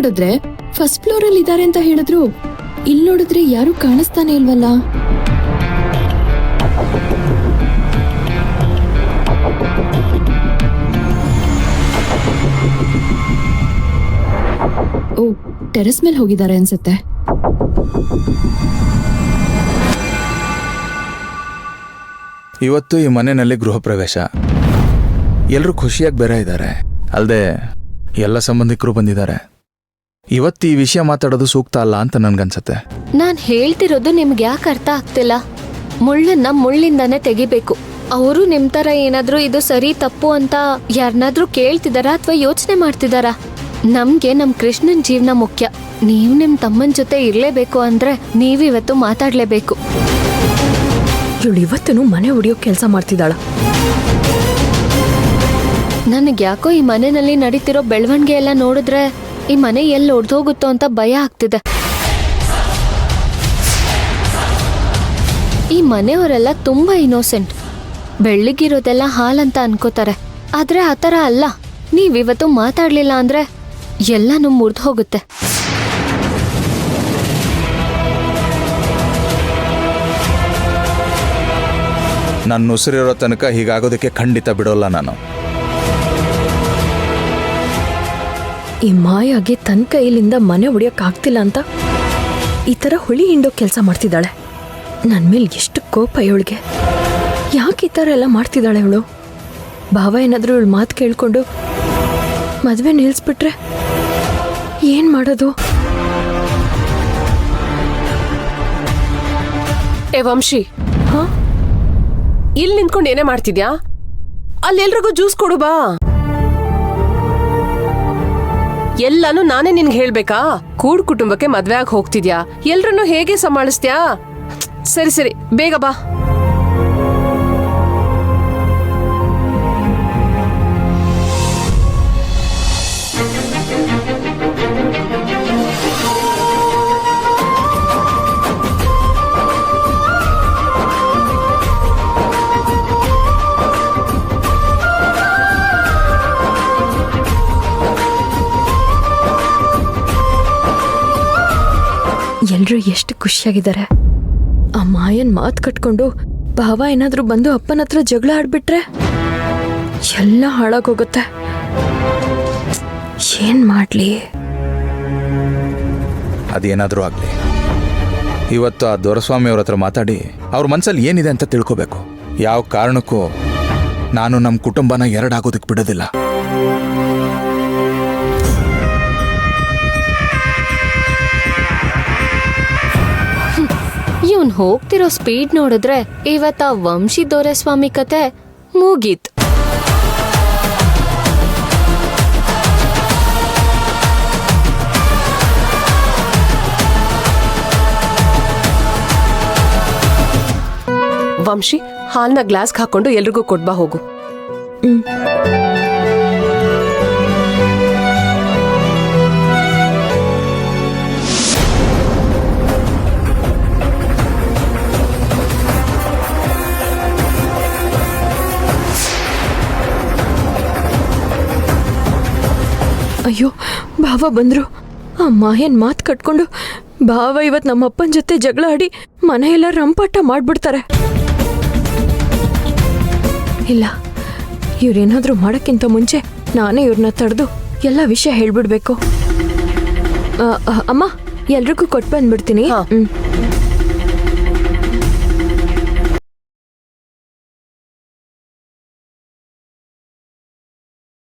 ನೋಡಿದ್ರೆ first floor ಅಲ್ಲಿ ಇದಾರೆ ಅಂತ ಹೇಳಿದ್ರು. ಇಲ್ಲಿ ನೋಡಿದ್ರೆ ಯಾರು ಕಾಣಿಸ್ತಾನೆ ಇಲ್ವಲ್ಲ. ಓ, ಟೆರೆಸ್ ಮೇಲೆ ಹೋಗಿದ್ದಾರೆ ಅನ್ಸುತ್ತೆ. ಇವತ್ತು ಈ ಮನೆಯಲ್ಲಿ ಗೃಹ ಪ್ರವೇಶ. ಎಲ್ಲರೂ ಖುಷಿಯಾಗಿ ಬೇರೆ ಇದ್ದಾರೆ. ಅಲ್ಲದೆ ಎಲ್ಲ ಸಂಬಂಧಿಕರು ಬಂದಿದ್ದಾರೆ. ಇವತ್ತು ಈ ವಿಷಯ ಮಾತಾಡೋದು ಸೂಕ್ತ ಅಲ್ಲ ಅಂತ ನನ್ಗನ್ಸತ್ತೆ. ನಾನ್ ಹೇಳ್ತಿರೋದು ನಿಮ್ಗೆ ಯಾಕೆ ಅರ್ಥ ಆಗ್ತಿಲ್ಲ? ಮುಳ್ಳನ್ನ ಮುಳ್ಳಿಂದಾನೇ ತೆಗಿಬೇಕು. ಅವರು ನಿಮ್ ತರ ಏನಾದ್ರೂ ಇದು ಸರಿ ತಪ್ಪು ಅಂತ ಯಾರನ್ನಾದ್ರೂ ಕೇಳ್ತಿದಾರಾ ಅಥವಾ ಯೋಚನೆ ಮಾಡ್ತಿದಾರಾ? ನಮ್ಗೆ ನಮ್ ಕೃಷ್ಣನ್ ಜೀವನ ಮುಖ್ಯ. ನೀವು ನಿಮ್ ತಮ್ಮನ್ ಜೊತೆ ಇರ್ಲೇಬೇಕು ಅಂದ್ರೆ ನೀವಿವತ್ತು ಮಾತಾಡ್ಲೇಬೇಕು. ಇವಳು ಇವತ್ತೂ ಮನೆ ಹೊಡಿಯೋ ಕೆಲಸ ಮಾಡ್ತಿದ್ದಾಳ. ನನಗ್ ಯಾಕೋ ಈ ಮನೆಯಲ್ಲಿ ನಡೀತಿರೋ ಬೆಳವಣಿಗೆ ಎಲ್ಲ ನೋಡಿದ್ರೆ ಈ ಮನೆ ಎಲ್ಲಿ ಒಡ್ದೋಗುತ್ತೋ ಅಂತ ಭಯ ಆಗ್ತಿದೆ. ಈ ಮನೆಯವರೆಲ್ಲ ತುಂಬಾ ಇನ್ನೋಸೆಂಟ್. ಬೆಳ್ಳಿಗಿರೋದೆಲ್ಲ ಹಾಲಂತ ಅನ್ಕೋತಾರೆ. ಆದ್ರೆ ಆತರ ಅಲ್ಲ. ನೀವಿವತ್ತು ಮಾತಾಡ್ಲಿಲ್ಲ ಅಂದ್ರೆ ಎಲ್ಲಾನು ಮುರಿದು ಹೋಗುತ್ತೆ. ನನ್ನ ಉಸಿರಿರೋ ತನಕ ಹೀಗಾಗೋದಕ್ಕೆ ಖಂಡಿತ ಬಿಡೋಲ್ಲ ನಾನು. ಈ ಮಾಯಾಗಿ ತನ್ನ ಕೈಲಿಂದ ಮನೆ ಹೊಡಿಯೋಕ್ಕಾಗ್ತಿಲ್ಲ ಅಂತ ಈ ಥರ ಹುಳಿ ಹಿಂಡೋ ಕೆಲಸ ಮಾಡ್ತಿದ್ದಾಳೆ. ನನ್ನ ಮೇಲೆ ಎಷ್ಟು ಕೋಪ ಇವಳಿಗೆ. ಯಾಕೆ ಈ ಥರ ಎಲ್ಲ ಮಾಡ್ತಿದ್ದಾಳೆ ಇವಳು? ಭಾವ ಏನಾದರೂ ಇವಳು ಮಾತು ಕೇಳಿಕೊಂಡು ಮದುವೆ ನಿಲ್ಲಿಸ್ಬಿಟ್ರೆ ಏನು ಮಾಡೋದು? ಏ ವಂಶಿ, ಹಾಂ, ಇಲ್ಲಿ ನಿಂತ್ಕೊಂಡು ಏನೇ ಮಾಡ್ತಿದ್ಯಾ? ಅಲ್ಲೆಲ್ರಿಗೂ ಜ್ಯೂಸ್ ಕೊಡು ಬಾ. ಎಲ್ಲಾನು ನಾನೇ ನಿನ್ಗೆ ಹೇಳ್ಬೇಕಾ? ಕೂಡ್ ಕುಟುಂಬಕ್ಕೆ ಮದ್ವೆ ಆಗಿ ಹೋಗ್ತಿದ್ಯಾ, ಎಲ್ರನ್ನು ಹೇಗೆ ಸಂಭಾಳಿಸ್ತ್ಯಾ? ಸರಿ ಸರಿ, ಬೇಗ ಬಾ. ಎಲ್ಲರೂ ಎಷ್ಟು ಖುಷಿಯಾಗಿದ್ದಾರೆ. ಆ ಮಾಯನ್ ಮಾತು ಕಟ್ಕೊಂಡು ಭಾವ ಏನಾದರೂ ಬಂದು ಅಪ್ಪನ ಹತ್ರ ಜಗಳ ಆಡ್ಬಿಟ್ರೆ ಎಲ್ಲ ಹಾಳಾಗೋಗುತ್ತೆ. ಏನ್ ಮಾಡ್ಲಿ? ಅದೇನಾದರೂ ಆಗಲಿ, ಇವತ್ತು ಆ ದೊರೆಸ್ವಾಮಿ ಅವ್ರ ಹತ್ರ ಮಾತಾಡಿ ಅವ್ರ ಮನಸ್ಸಲ್ಲಿ ಏನಿದೆ ಅಂತ ತಿಳ್ಕೋಬೇಕು. ಯಾವ ಕಾರಣಕ್ಕೂ ನಾನು ನಮ್ಮ ಕುಟುಂಬನ ಎರಡಾಗೋದಕ್ಕೆ ಬಿಡೋದಿಲ್ಲ. ಇವನ್ ಹೋಗ್ತಿರೋ ಸ್ಪೀಡ್ ನೋಡಿದ್ರೆ ಇವತ್ತ ವಂಶಿ ದೊರೆಸ್ವಾಮಿ ಕತೆ ಮುಗೀತ್. ವಂಶಿ, ಹಾಲ್ನ ಗ್ಲಾಸ್ಗೆ ಹಾಕೊಂಡು ಎಲ್ರಿಗೂ ಕೊಡ್ಬಾ ಹೋಗು. ಅಯ್ಯೋ, ಭಾವ ಬಂದ್ರು. ಆ ಮಾಯನ್ ಮಾತು ಕಟ್ಕೊಂಡು ಭಾವ ಇವತ್ತು ನಮ್ಮ ಅಪ್ಪನ ಜೊತೆ ಜಗಳ ಆಡಿ ಮನೆಯೆಲ್ಲ ರಂಪಾಟ ಮಾಡ್ಬಿಡ್ತಾರೆ. ಇಲ್ಲ, ಇವ್ರೇನಾದ್ರೂ ಮಾಡೋಕ್ಕಿಂತ ಮುಂಚೆ ನಾನೇ ಇವ್ರನ್ನ ತಡೆದು ಎಲ್ಲ ವಿಷಯ ಹೇಳ್ಬಿಡ್ಬೇಕು. ಅಮ್ಮ, ಎಲ್ರಿಗೂ ಕೊಟ್ಟು ಬಂದ್ಬಿಡ್ತೀನಿ.